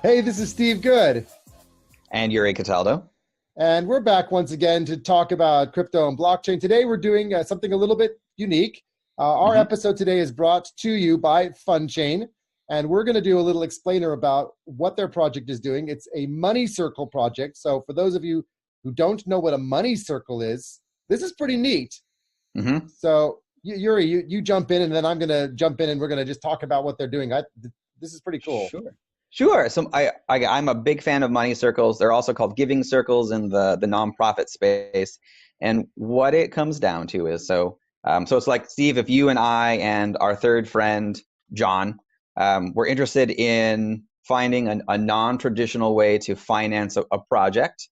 Hey, this is Steve Good. And Yuri Cataldo. And we're back once again to talk about crypto and blockchain. Today we're doing something a little bit unique. Our episode today is brought to you by FundChain. And we're going to do a little explainer about what their project is doing. It's a money circle project. So for those of you who don't know what a money circle is, this is pretty neat. So Yuri, you jump in, and then I'm going to jump in, and we're going to just talk about what they're doing. This is pretty cool. Sure. So I'm a big fan of money circles. They're also called giving circles in the nonprofit space. And what it comes down to is, so it's like, Steve, if you and I and our third friend, John, we're interested in finding a non-traditional way to finance a project.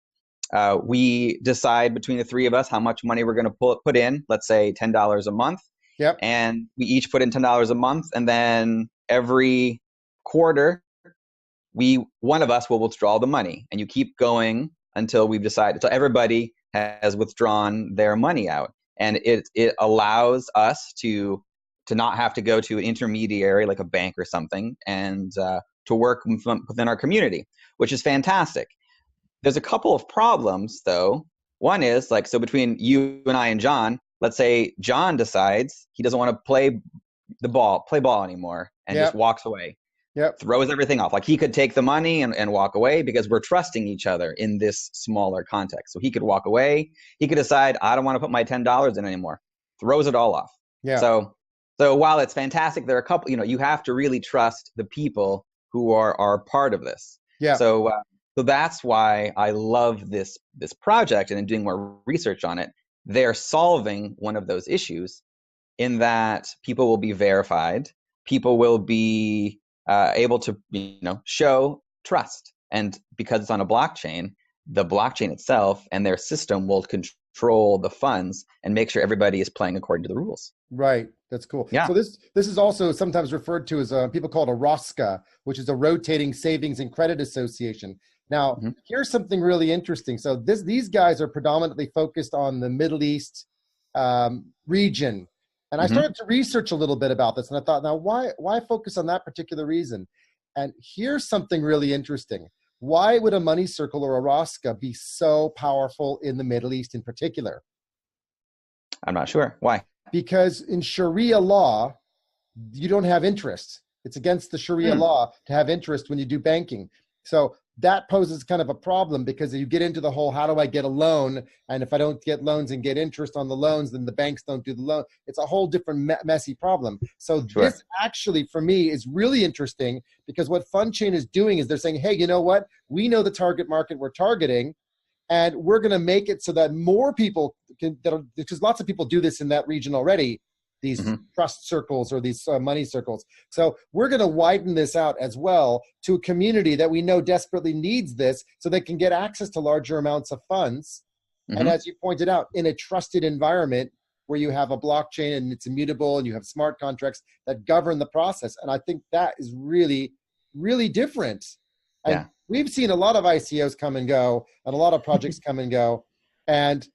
We decide between the three of us how much money we're going to put in, let's say $10 a month. Yep. And we each put in $10 a month. And then every quarter, one of us will withdraw the money, and you keep going until we've decided. So everybody has withdrawn their money out, and it allows us to not have to go to an intermediary like a bank or something, and to work within our community, which is fantastic. There's a couple of problems though. One is so between you and I and John, let's say John decides he doesn't want to play ball anymore and just walks away. Yep. Throws everything off. Like, he could take the money and walk away because we're trusting each other in this smaller context. So he could walk away. He could decide, I don't want to put my $10 in anymore. Throws it all off. Yeah. So while it's fantastic, there are a couple, you have to really trust the people who are part of this. Yeah. So that's why I love this project, and in doing more research on it, they're solving one of those issues in that people will be verified. People will be able to show trust, and because it's on a blockchain, the blockchain itself and their system will control the funds and make sure everybody is playing according to the rules. Right. That's cool. Yeah. So this is also sometimes referred to as people call it a ROSCA, which is a rotating savings and credit association. Now, here's something really interesting. So these guys are predominantly focused on the Middle East region. And I started to research a little bit about this, and I thought, now why focus on that particular reason? And here's something really interesting. Why would a money circle or a ROSCA be so powerful in the Middle East in particular? I'm not sure. Why? Because in Sharia law, you don't have interest. It's against the Sharia law to have interest when you do banking. So that poses kind of a problem, because you get into the whole, how do I get a loan? And if I don't get loans and get interest on the loans, then the banks don't do the loan. It's a whole different messy problem. So this actually, for me, is really interesting, because what FundChain is doing is they're saying, hey, you know what? We know the target market we're targeting, and we're going to make it so that more people because lots of people do this in that region already, these trust circles or these money circles. So we're going to widen this out as well to a community that we know desperately needs this, so they can get access to larger amounts of funds. And as you pointed out, in a trusted environment where you have a blockchain and it's immutable and you have smart contracts that govern the process. And I think that is really, really different. And we've seen a lot of ICOs come and go, and a lot of projects come and go. And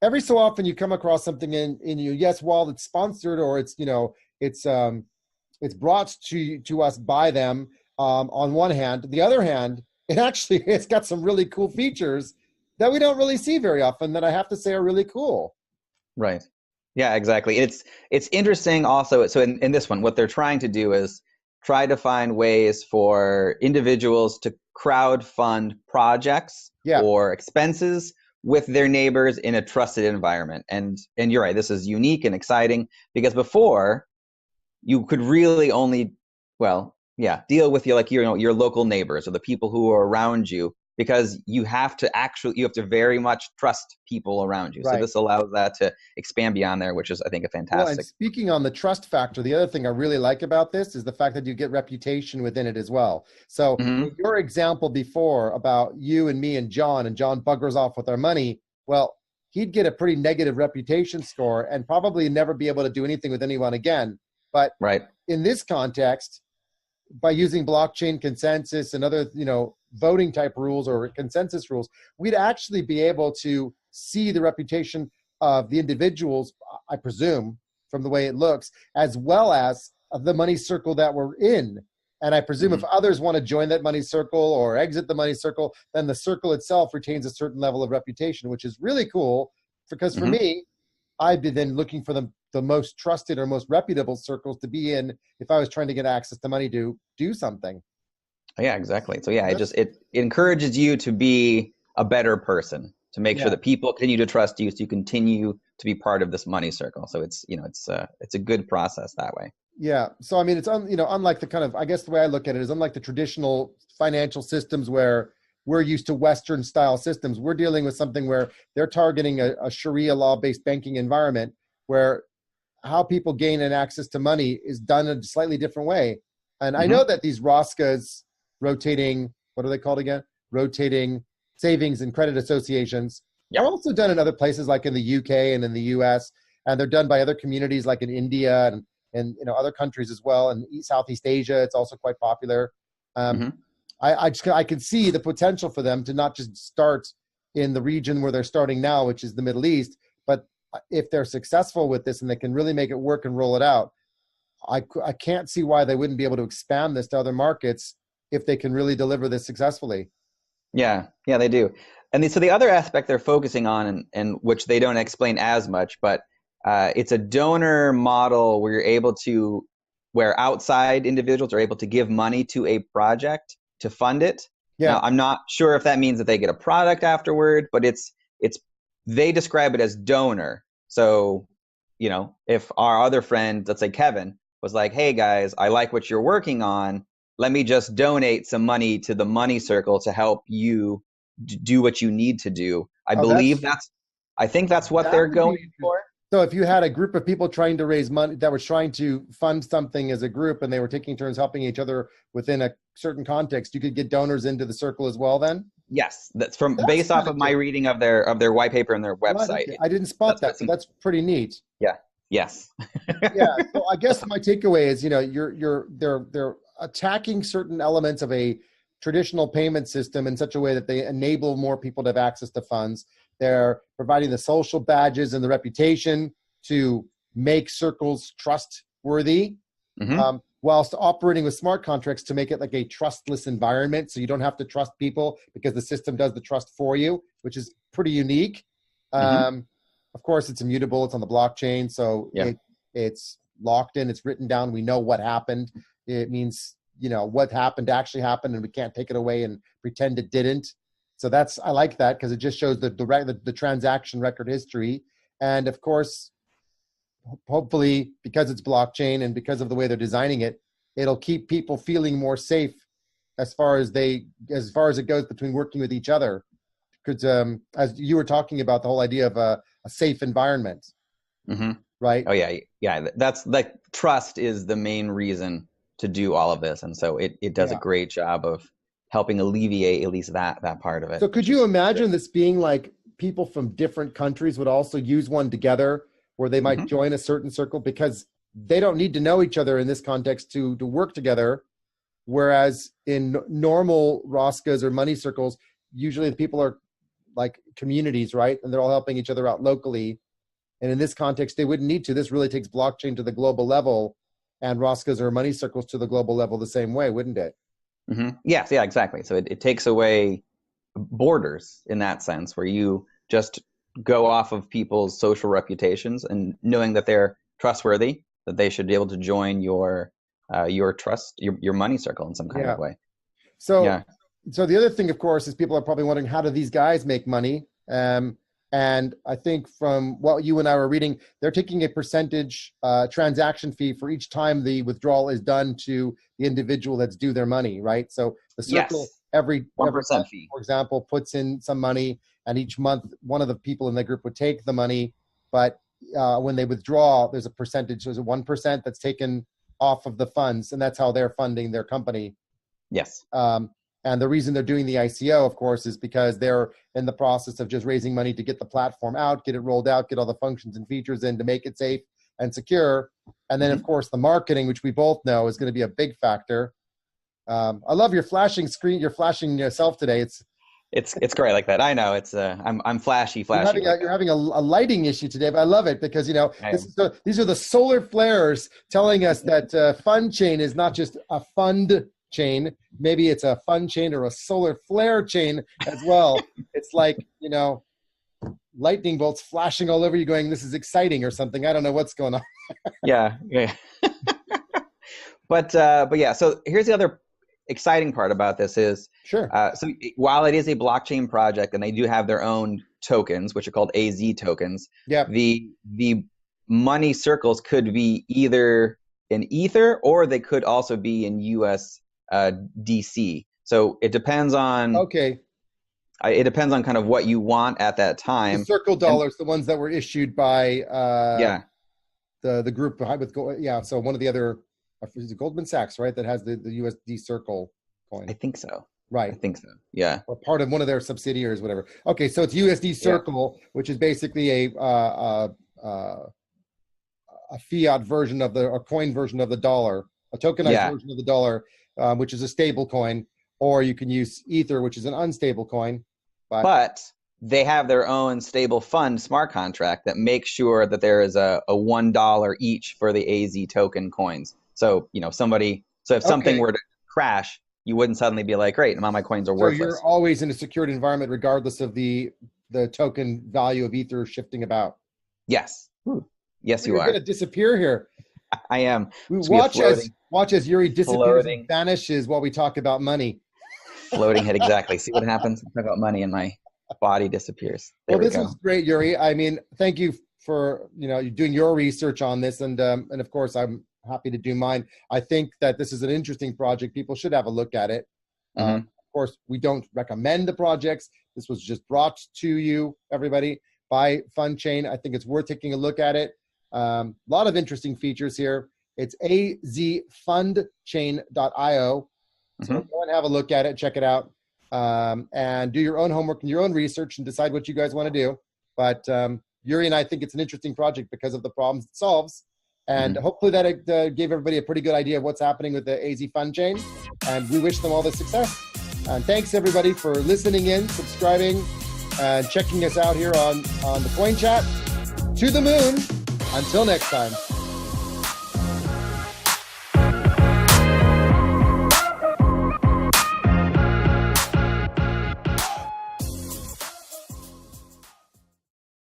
every so often you come across something in you, yes, while it's sponsored or it's brought to us by them on one hand. The other hand, it's got some really cool features that we don't really see very often that I have to say are really cool. Right. Yeah, exactly. It's interesting also. So in this one, what they're trying to do is try to find ways for individuals to crowdfund projects or expenses with their neighbors in a trusted environment. And you're right, this is unique and exciting, because before you could really only, deal with your local neighbors or the people who are around you, because you have to very much trust people around you. Right. So this allows that to expand beyond there, which is, I think, a fantastic. Well, and speaking on the trust factor, the other thing I really like about this is the fact that you get reputation within it as well. So your example before about you and me and John buggers off with our money, well, he'd get a pretty negative reputation score and probably never be able to do anything with anyone again. But in this context, by using blockchain consensus and other, voting type rules or consensus rules, we'd actually be able to see the reputation of the individuals, I presume, from the way it looks, as well as of the money circle that we're in. And I presume if others want to join that money circle or exit the money circle, then the circle itself retains a certain level of reputation, which is really cool. Because for me, I'd be then looking for the most trusted or most reputable circles to be in if I was trying to get access to money to do something. Yeah, exactly. So yeah, it encourages you to be a better person, to make sure that people continue to trust you, so you continue to be part of this money circle. So it's a good process that way. Yeah. So I mean, it's unlike the kind of, I guess the way I look at it is unlike the traditional financial systems where we're used to Western style systems. We're dealing with something where they're targeting a Sharia law based banking environment where how people gain an access to money is done in a slightly different way. And I know that these ROSCAs, rotating, what are they called again? Rotating savings and credit associations, are also done in other places like in the UK and in the US. And they're done by other communities like in India and other countries as well. And Southeast Asia, it's also quite popular. I could see the potential for them to not just start in the region where they're starting now, which is the Middle East, but if they're successful with this and they can really make it work and roll it out, I can't see why they wouldn't be able to expand this to other markets if they can really deliver this successfully. Yeah, they do. And so the other aspect they're focusing on, and which they don't explain as much, but it's a donor model where outside individuals are able to give money to a project to fund it. Yeah. Now, I'm not sure if that means that they get a product afterward, but they describe it as donor. So, if our other friend, let's say Kevin, was like, hey guys, I like what you're working on. Let me just donate some money to the money circle to help you do what you need to do. I think that's what they're going for. So if you had a group of people trying to raise money that were trying to fund something as a group and they were taking turns helping each other within a certain context, you could get donors into the circle as well then? Yes, that's based off of my reading of their white paper and their website. I didn't spot that, so that's pretty neat. Yeah. Yes. Yeah. So I guess my takeaway is, they're attacking certain elements of a traditional payment system in such a way that they enable more people to have access to funds. They're providing the social badges and the reputation to make circles trustworthy, whilst operating with smart contracts to make it like a trustless environment. So you don't have to trust people because the system does the trust for you, which is pretty unique. Of course, it's immutable. It's on the blockchain. So it's locked in. It's written down. We know what happened. It means, what happened actually happened, and we can't take it away and pretend it didn't. So I like that because it just shows the transaction record history. And of course, hopefully, because it's blockchain and because of the way they're designing it, it'll keep people feeling more safe as far as it goes between working with each other. Because as you were talking about the whole idea of a safe environment, right? Oh yeah. That's like trust is the main reason to do all of this, and so it does a great job of helping alleviate at least that part of it. So could you imagine this being like people from different countries would also use one together where they might join a certain circle because they don't need to know each other in this context to work together. Whereas in normal ROSCAs or money circles, usually the people are like communities, right? And they're all helping each other out locally. And in this context, they wouldn't need to. This really takes blockchain to the global level and ROSCAs or money circles to the global level the same way, wouldn't it? Yes, yeah, exactly. So it takes away borders in that sense, where you just go off of people's social reputations and knowing that they're trustworthy, that they should be able to join your money circle in some kind of way. So the other thing, of course, is people are probably wondering, how do these guys make money? And I think from what you and I were reading, they're taking a percentage transaction fee for each time the withdrawal is done to the individual that's due their money, right? So the circle every 1% fee, for example, puts in some money, and each month one of the people in the group would take the money, but when they withdraw, there's a percentage. There's a 1% that's taken off of the funds, and that's how they're funding their company. Yes. And the reason they're doing the ICO, of course, is because they're in the process of just raising money to get the platform out, get it rolled out, get all the functions and features in to make it safe and secure. And then, of course, the marketing, which we both know is going to be a big factor. I love your flashing screen. You're flashing yourself today. It's great like that. I know it's I'm flashy. You're having a lighting issue today, but I love it because these are the solar flares telling us that FundChain is not just a fund chain. Maybe it's a fun chain or a solar flare chain as well. It's like, lightning bolts flashing all over you going, this is exciting or something. I don't know what's going on. Yeah. But yeah, so here's the other exciting part about this is, sure. So while it is a blockchain project and they do have their own tokens, which are called AZ tokens, the money circles could be either in Ether or they could also be in USDC. So it depends on it depends on kind of what you want at that time. The circle dollars, the ones that were issued by the group behind with so one of the other is it Goldman Sachs, right? That has the USD Circle coin. I think so. Right. I think so. Yeah. Or part of one of their subsidiaries, whatever. Okay, so it's USD Circle, which is basically a fiat version of a coin version of the dollar, a tokenized version of the dollar, which is a stable coin, or you can use Ether, which is an unstable coin. But they have their own stable fund smart contract that makes sure that there is a $1 each for the AZ token coins. So, if something were to crash, you wouldn't suddenly be like, great, my coins are worthless. So you're always in a secured environment regardless of the token value of Ether shifting about. Yes. Yes, you are. You're going to disappear here. I am. Watch as Yuri disappears and vanishes while we talk about money. Floating head, exactly. See what happens? Talk about money and my body disappears. This was great, Yuri. I mean, thank you for doing your research on this, and of course I'm happy to do mine. I think that this is an interesting project. People should have a look at it. Of course, we don't recommend the projects. This was just brought to you, everybody, by FunChain. I think it's worth taking a look at it. A lot of interesting features here. It's AZFundChain.io. So go and have a look at it, check it out, and do your own homework and your own research and decide what you guys want to do. But Yuri and I think it's an interesting project because of the problems it solves. And hopefully that gave everybody a pretty good idea of what's happening with the AZFundChain. And we wish them all the success. And thanks everybody for listening in, subscribing, and checking us out here on the Coin Chat. To the moon. Until next time.